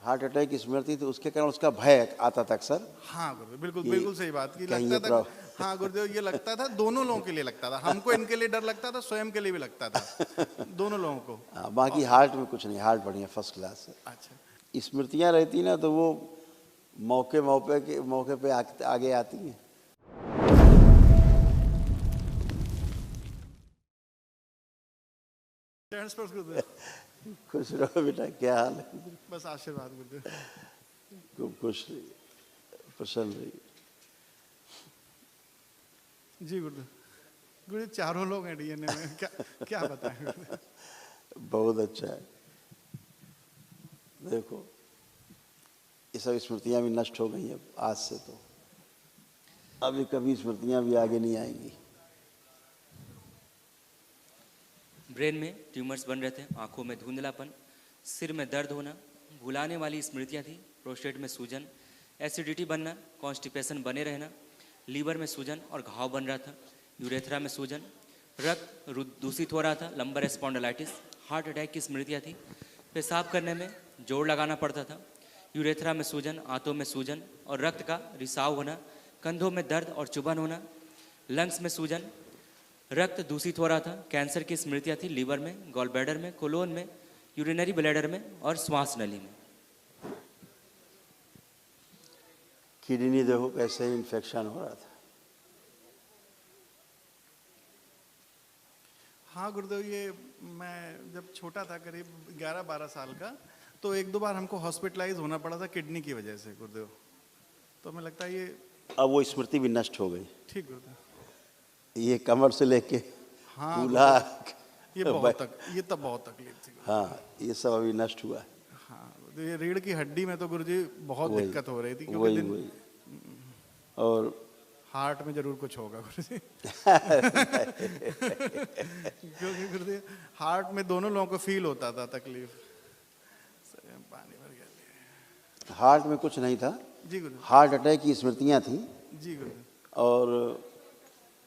Heart attack की स्मृति थी, उसके कारण उसका भय आता था अक्सर। हाँ गुरुदेव, बिल्कुल कि बिल्कुल सही बात की। कहीं लगता ये था, हाँ गुरुदेव, ये लगता था दोनों लोगों के लिए लगता था, हमको इनके लिए डर लगता था, स्वयं के लिए भी लगता था, दोनों लोगों को। बाकी हार्ट में कुछ नहीं, हार्ट बढ़िया फर्स्ट क्लास है। अच्छा, स्मृतियाँ रहती ना तो वो मौके पे आगे आती हैं। गुरुदेव खुश रहो बेटा, क्या हाल है? बस आशीर्वाद गुरुदेव। खूब खुश रहिए, प्रसन्न रहिए। जी गुरुदेव, गुरुदेव चारों लोग हैं डीएनए में, क्या क्या बताएं गुरुदेव। बहुत अच्छा है। देखो ये सब स्मृतियाँ भी नष्ट हो गई अब आज से, तो अभी कभी स्मृतियाँ भी आगे नहीं आएंगी। ब्रेन में ट्यूमर्स बन रहे थे, आंखों में धुंधलापन, सिर में दर्द होना, भुलाने वाली स्मृतियाँ थी, प्रोस्टेट में सूजन, एसिडिटी बनना, कॉन्स्टिपेशन बने रहना, लीवर में सूजन और घाव बन रहा था, यूरेथ्रा में सूजन, रक्त दूषित हो रहा था, लंबर स्पॉन्डिलाइटिस, हार्ट अटैक की स्मृतियाँ थी, पेशाब करने में जोर लगाना पड़ता था, यूरेथ्रा में सूजन, आंतों में सूजन और रक्त का रिसाव होना, कंधों में दर्द और चुभन होना, लंग्स में सूजन, रक्त दूषित हो रहा था, कैंसर की स्मृतियाँ थी, लीवर में, गॉल ब्लैडर में, कोलोन में, यूरिनरी ब्लैडर में और श्वास नली में। किडनी देखो कैसे इन्फेक्शन हो रहा था। हाँ गुरुदेव, ये मैं जब छोटा था, करीब 11-12 साल का, तो 1-2 बार हमको हॉस्पिटलाइज होना पड़ा था किडनी की वजह से गुरुदेव। तो हमें लगता है ये अब वो स्मृति भी नष्ट हो गई। ठीक गुरुदेव। ये कमर से लेके हाँ पूरा ये तब बहुत तकलीफ थी। हाँ, ये सब अभी नष्ट हुआ है। हाँ, ये रीढ़ की हड्डी में तो गुरुजी बहुत दिक्कत हो रही थी, क्योंकि वही और हार्ट में जरूर कुछ होगा गुरुजी। क्योंकि गुरुजी हार्ट में दोनों लोगों को फील होता था तकलीफ। पानी भर गया। हार्ट में कुछ नहीं था जी गुरुजी। हार्ट अटैक की स्मृतियाँ थी जी गुरुजी। और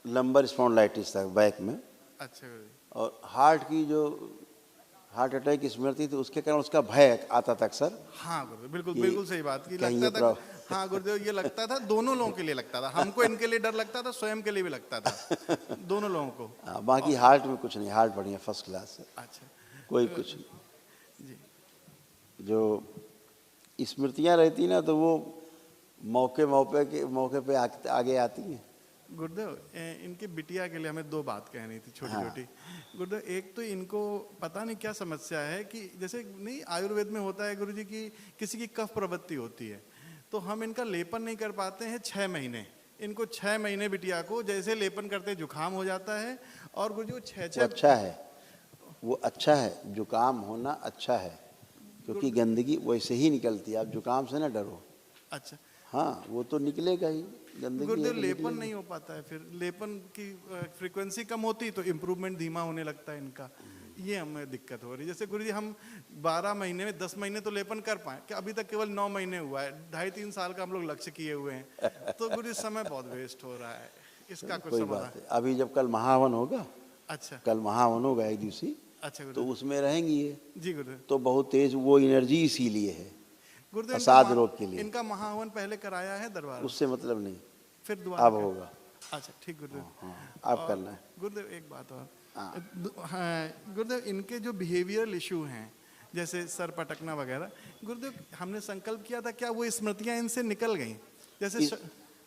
लंबर स्पॉन्डिलाइटिस था बैक में। अच्छा गुरुजी। और हार्ट अटैक की स्मृति थी, उसके कारण उसका भय आता था अक्सर। हाँ गुरुजी, बिल्कुल बिल्कुल सही बात की। कहीं लगता था, हाँ गुरुदेव, ये लगता था दोनों लोगों के लिए लगता था, हमको इनके लिए डर लगता था, स्वयं के लिए भी लगता था, दोनों लोगों को। बाकी हार्ट में कुछ नहीं, हार्ट बढ़िया फर्स्ट क्लास है। अच्छा, कोई कुछ नहीं। जी। जो स्मृतियाँ रहती ना तो वो मौके पे आगे आती हैं। गुरुदेव, इनकी बिटिया के लिए हमें 2 बात कहनी थी छोटी छोटी। गुरुदेव, एक तो इनको पता नहीं क्या समस्या है कि जैसे नहीं आयुर्वेद में होता है गुरुजी की किसी की कफ प्रवृत्ति होती है, तो हम इनका लेपन नहीं कर पाते हैं 6 महीने। इनको 6 महीने बिटिया को जैसे लेपन करते जुकाम हो जाता है, और गुरुजी वो 6 अच्छा है, वो अच्छा है, जुकाम होना अच्छा है, क्योंकि गंदगी वैसे ही निकलती है। आप जुकाम से ना डरो। अच्छा, हाँ वो तो निकलेगा ही, गंदगी गुरुदेव लेपन नहीं हो पाता है, फिर लेपन की फ्रीक्वेंसी कम होती तो इम्प्रूवमेंट धीमा होने लगता है इनका, ये हमें दिक्कत हो रही है। जैसे गुरुजी हम 12 महीने में 10 महीने तो लेपन कर पाए, कि अभी तक केवल 9 महीने हुआ है, 2.5-3 साल का हम लोग लक्ष्य किए हुए हैं, तो गुरुजी समय बहुत वेस्ट हो रहा है, इसका कुछ समाधान? अभी जब कल महावन होगा, अच्छा, कल महावन होगा एक दिवसीय, अच्छा तो उसमें रहेंगी ये। जी गुरुदेव। तो बहुत तेज वो एनर्जी इसीलिए है, गुरुदेव असाध रोग के लिए। इनका महाहवन पहले कराया है दरबार, उससे मतलब नहीं, फिर दोबारा अब होगा। अच्छा ठीक गुरुदेव। आप करना है गुरुदेव। एक बात और, हाँ गुरुदेव, इनके जो बिहेवियरल इशू हैं जैसे सर पटकना वगैरह, गुरुदेव हमने संकल्प किया था, क्या वो स्मृतियां इनसे निकल गई? जैसे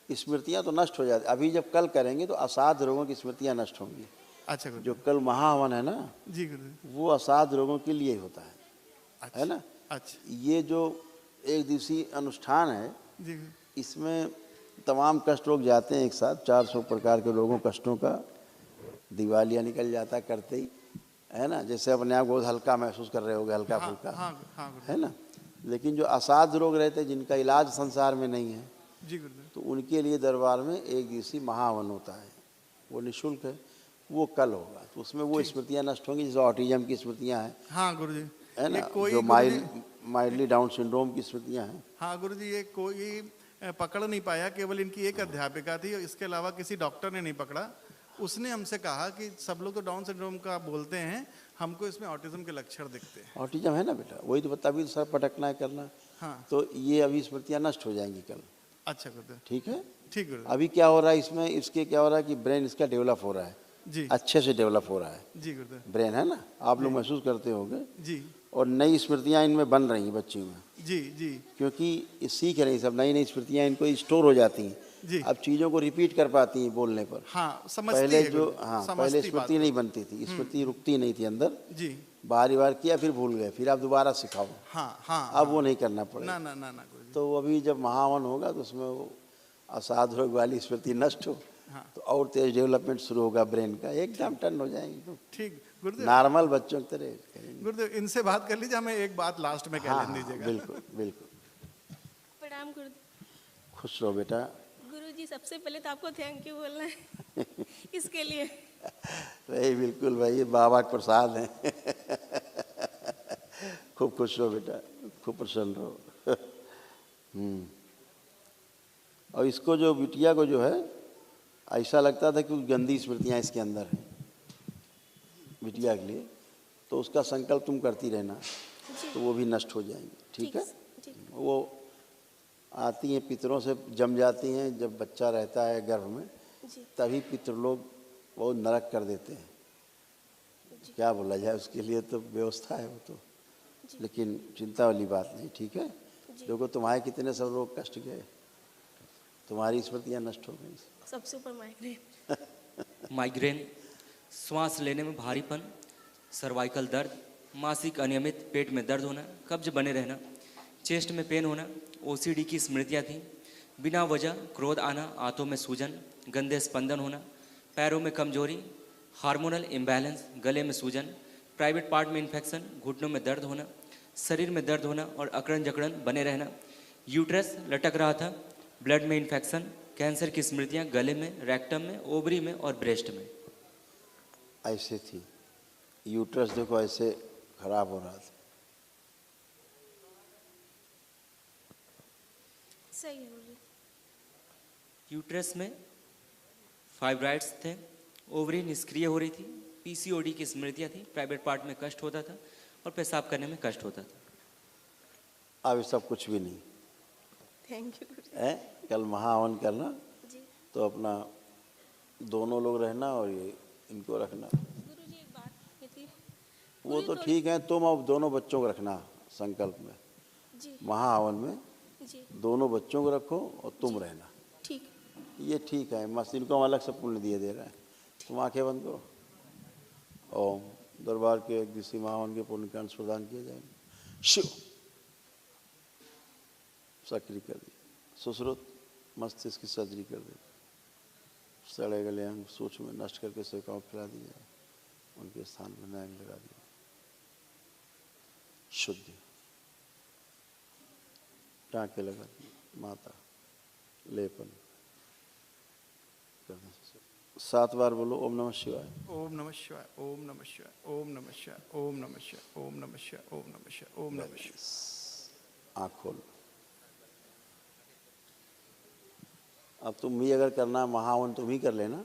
स्मृतियां तो नष्ट हो जाती, अभी जब कल करेंगे तो असाध रोगों की स्मृतियां नष्ट होंगी। अच्छा जो कल महाहवन है ना, जी गुरुदेव, वो असाध रोगों के लिए होता है। अच्छा, है ना? अच्छा, ये जो एक दिवसीय अनुष्ठान है, जी इसमें तमाम कष्ट रोग जाते हैं एक साथ, 400 प्रकार के रोगों कष्टों का दिवालिया निकल जाता है करते ही, है ना? जैसे अपने आप बहुत हल्का महसूस कर रहे होगे, हल्का फुल्का, है ना? लेकिन जो असाध रोग रहते हैं, जिनका इलाज संसार में नहीं है, जी गुरुदेव, तो उनके लिए दरबार में एक दिवसीय महाहवन होता है, वो निःशुल्क है, वो कल होगा। तो उसमें वो स्मृतियाँ नष्ट होंगी, जैसे ऑटिज्म की स्मृतियाँ हैं, हाँ गुरुजी, है ना? जो माइल्डली डाउन सिंड्रोम की स्मृतियाँ हैं। हाँ गुरुजी, ये कोई पकड़ नहीं पाया, केवल इनकी एक अध्यापिका थी, इसके अलावा किसी डॉक्टर ने नहीं पकड़ा। उसने हमसे कहा कि सब लोग तो डाउन सिंड्रोम का बोलते हैं, हमको इसमें ऑटिज्म के लक्षण दिखते हैं। ऑटिज्म है ना बेटा, वही तो बता, अभी सर पटकना है करना, हाँ। तो ये अभी स्मृतियाँ नष्ट हो जाएंगी कल। अच्छा गुरुदेव, ठीक है। ठीक गुरुदेव। अभी क्या हो रहा है इसमें, इसके क्या हो रहा है कि ब्रेन इसका डेवलप हो रहा है, जी अच्छे से डेवलप हो रहा है जी गुरुदेव। ब्रेन, है ना, आप लोग महसूस करते होंगे। जी और नई स्मृतियाँ इनमें बन रही हैं बच्चियों में, जी जी क्योंकि ये सीख रही सब नई नई स्मृतियाँ इनको स्टोर हो जाती हैं। जी। अब चीज़ों को रिपीट कर पाती हैं बोलने पर। हाँ, समझती पहले है जो, गुरुदेव, हाँ, पहले समझती बात स्मृति नहीं को। बनती थी, स्मृति रुकती नहीं थी अंदर, जी बार बार किया फिर भूल गए, फिर आप दोबारा सिखाओ। हाँ हाँ अब हाँ। वो नहीं करना पड़ेगा। ना ना ना ना गुरुजी। तो अभी जब महावन होगा तो उसमें वो असाध रोग वाली स्मृति नष्ट हो, हाँ। तो और तेज डेवलपमेंट शुरू होगा ब्रेन का, एकदम टर्न हो जाएंगे तो ठीक गुरुदेव। नॉर्मल बच्चों की तरह करेंगे। गुरुदेव इनसे बात कर लीजिए, हमें एक बात लास्ट में हाँ कह हाँ, लेने दीजिएगा। बिल्कुल बिल्कुल। प्रणाम गुरुदेव। खुश रहो बेटा। गुरुजी, सबसे पहले तो आपको थैंक यू बोलना है इसके लिए। भाई बिल्कुल भाई, ये बाबा के प्रसाद हैं। खूब खुश रहो बेटा, खूब प्रसन्न रहो। और इसको जो बिटिया को जो है, ऐसा लगता था कि कुछ गंदी स्मृतियाँ इसके अंदर हैं बिटिया के लिए, तो उसका संकल्प तुम करती रहना, तो वो भी नष्ट हो जाएंगी। ठीक है। जी वो आती हैं पितरों से जम जाती हैं, जब बच्चा रहता है गर्भ में जी तभी पितर लोग बहुत नरक कर देते हैं। क्या बोला जाए, उसके लिए तो व्यवस्था है वो तो, लेकिन चिंता वाली बात नहीं। ठीक है। देखो तुम्हारे कितने सब लोग कष्ट गए, तुम्हारी स्मृतियाँ नष्ट हो गई। सबसे ऊपर माइग्रेन। माइग्रेन, श्वास लेने में भारीपन, सर्वाइकल दर्द, मासिक अनियमित, पेट में दर्द होना, कब्ज बने रहना, चेस्ट में पेन होना, ओसीडी की स्मृतियाँ थी, बिना वजह क्रोध आना, आंतों में सूजन, गंदे स्पंदन होना, पैरों में कमजोरी, हार्मोनल इम्बैलेंस, गले में सूजन, प्राइवेट पार्ट में इन्फेक्शन, घुटनों में दर्द होना, शरीर में दर्द होना और अकड़न जकड़न बने रहना, यूट्रस लटक रहा था, ब्लड में इन्फेक्शन, कैंसर की स्मृतियाँ गले में, रेक्टम में, ओवरी में और ब्रेस्ट में। ऐसे थी, यूट्रस देखो ऐसे खराब हो रहा था। सही है गुरुजी। यूट्रस में फाइब्राइड्स थे, ओवरी निष्क्रिय हो रही थी, पीसीओडी की स्मृतियाँ थी, प्राइवेट पार्ट में कष्ट होता था और पेशाब करने में कष्ट होता था। अब ये सब कुछ भी नहीं थैंक यू गुरुजी। है। कल महावन करना, जी तो अपना दोनों लोग रहना और ये इनको रखना। गुरुजी, एक बात ये थी। वो तो ठीक है, तुम अब दोनों बच्चों को रखना संकल्प में, जी महावन में जी दोनों बच्चों को रखो और तुम रहना। ठीक। ये ठीक है, मस्त, इनको हम अलग से पुण्य दिए दे रहे हैं। तुम आंखें बंद करो। ओम। दरबार के एक दिवसीय महावन के पुण्य के अंश प्रदान किए जाएंगे। शिव। सक्रिय कर दिया। सुश्रुत मस्तिष्क की सर्जरी कर दी, सड़े गले अंग सूक्ष्म में नष्ट करके सेवकाओं को खिला दिया, उनके स्थान पर नया अंग लगा दिया। शुद्धि, टाँके लगा दिए, माता लेपन करने से 7 बार बोलो ओम नमः शिवाय। ओम नमः शिवाय, ओम नमः शिवाय, ओम नमः शिवाय, ओम नमः शिवाय, ओम नमः शिवाय, ओम नमः शिवाय, ओम नमः शिवाय। आँख खोल। अब तुम भी अगर करना महावन तुम ही कर लेना,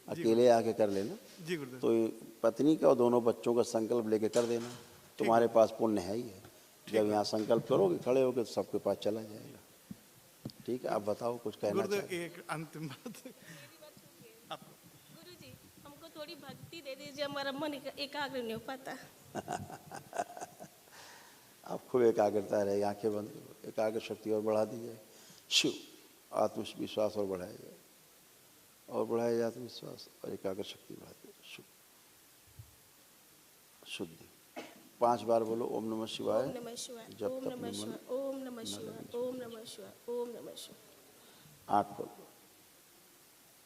अकेले आके कर लेना। जी गुरुदेव। तो ये पत्नी का और दोनों बच्चों का संकल्प लेके कर देना, तुम्हारे पास पुण्य है ही है। जब यहाँ संकल्प करोगे खड़े होगे तो सबके पास चला जाएगा। ठीक है। आप बताओ कुछ कहना गुरुदेव, चाहते। एक अंतिम बात। गुरुजी, हमको थोड़ी भक्ति दे दीजिए, हमारा मन एकाग्र नहीं हो पाता। आप खूब एकाग्रता रहेगी, आंखें बंद करो, एकाग्र शक्ति और बढ़ा दी जाए। शिव। आत्मविश्वास और बढ़ाया जाए, और बढ़ाया जाए आत्मविश्वास और एकाग्र शक्ति बढ़ाती है। शिव। शुद्धि। 5 बार बोलो ओम नमः शिवाय। ओम नमः शिवाय, जब ओम तक नमः मन शिवाय, ओम नमः शिवाय, ओम नमः शिवाय, ओम नमः शिवाय। आँख खोलो।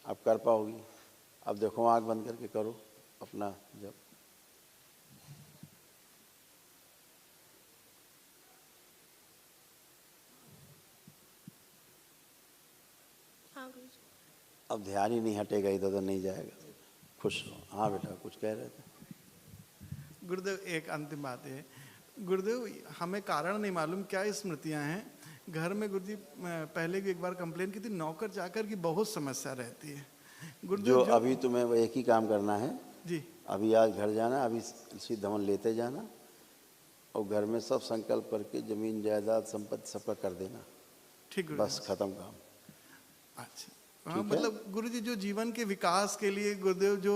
अब कर पाओगी। अब देखो आँख बंद करके करो अपना जब। हाँ गुरुजी। अब ध्यान ही नहीं हटेगा, इधर तो नहीं जाएगा। खुश रहो। हाँ बेटा कुछ कह रहे थे। गुरुदेव, एक अंतिम बात है। गुरुदेव, हमें कारण नहीं मालूम क्या स्मृतियां हैं घर में। गुरुजी, पहले भी एक बार कंप्लेन की थी, नौकर चाकर की बहुत समस्या रहती है गुरुदेव। जो अभी तुम्हें वो एक ही काम करना है। जी अभी आज घर जाना, अभी इसी धमन लेते जाना और घर में सब संकल्प करके जमीन जायदाद संपत्ति सबका कर देना, ठीक गुरुजी। बस खत्म काम। अच्छा, हाँ, मतलब गुरुजी जो जीवन के विकास के लिए गुरुदेव जो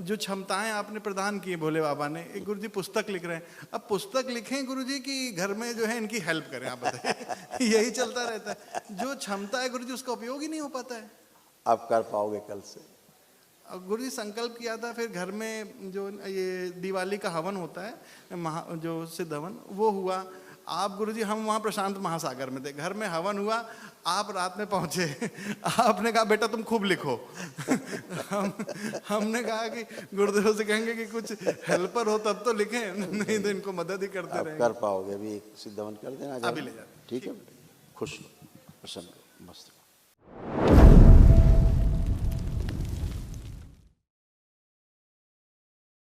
जो क्षमताएं आपने प्रदान की भोले बाबा ने, एक गुरुजी पुस्तक लिख रहे हैं। अब पुस्तक लिखें गुरुजी की घर में जो है इनकी हेल्प करें, आप बताइए। यही चलता रहता है, जो क्षमता है गुरुजी उसका उपयोग ही नहीं हो पाता है। आप कर पाओगे कल से। अब गुरुजी संकल्प किया था, फिर घर में जो ये दिवाली का हवन होता है, जो सिद्ध हवन वो हुआ। आप गुरुजी, हम वहाँ प्रशांत महासागर में थे, घर में हवन हुआ, आप रात में पहुंचे, आपने कहा बेटा तुम खूब लिखो। हमने कहा कि गुरुदेव से कहेंगे कि कुछ हेल्पर हो तब तो लिखें, नहीं तो इनको मदद ही करते आप रहेंगे। कर पाओगे, अभी एक सिद्ध हवन कर देना, अभी ले जाते हैं। ठीक है, खुश लो, प्रसन्न लो, मस्त।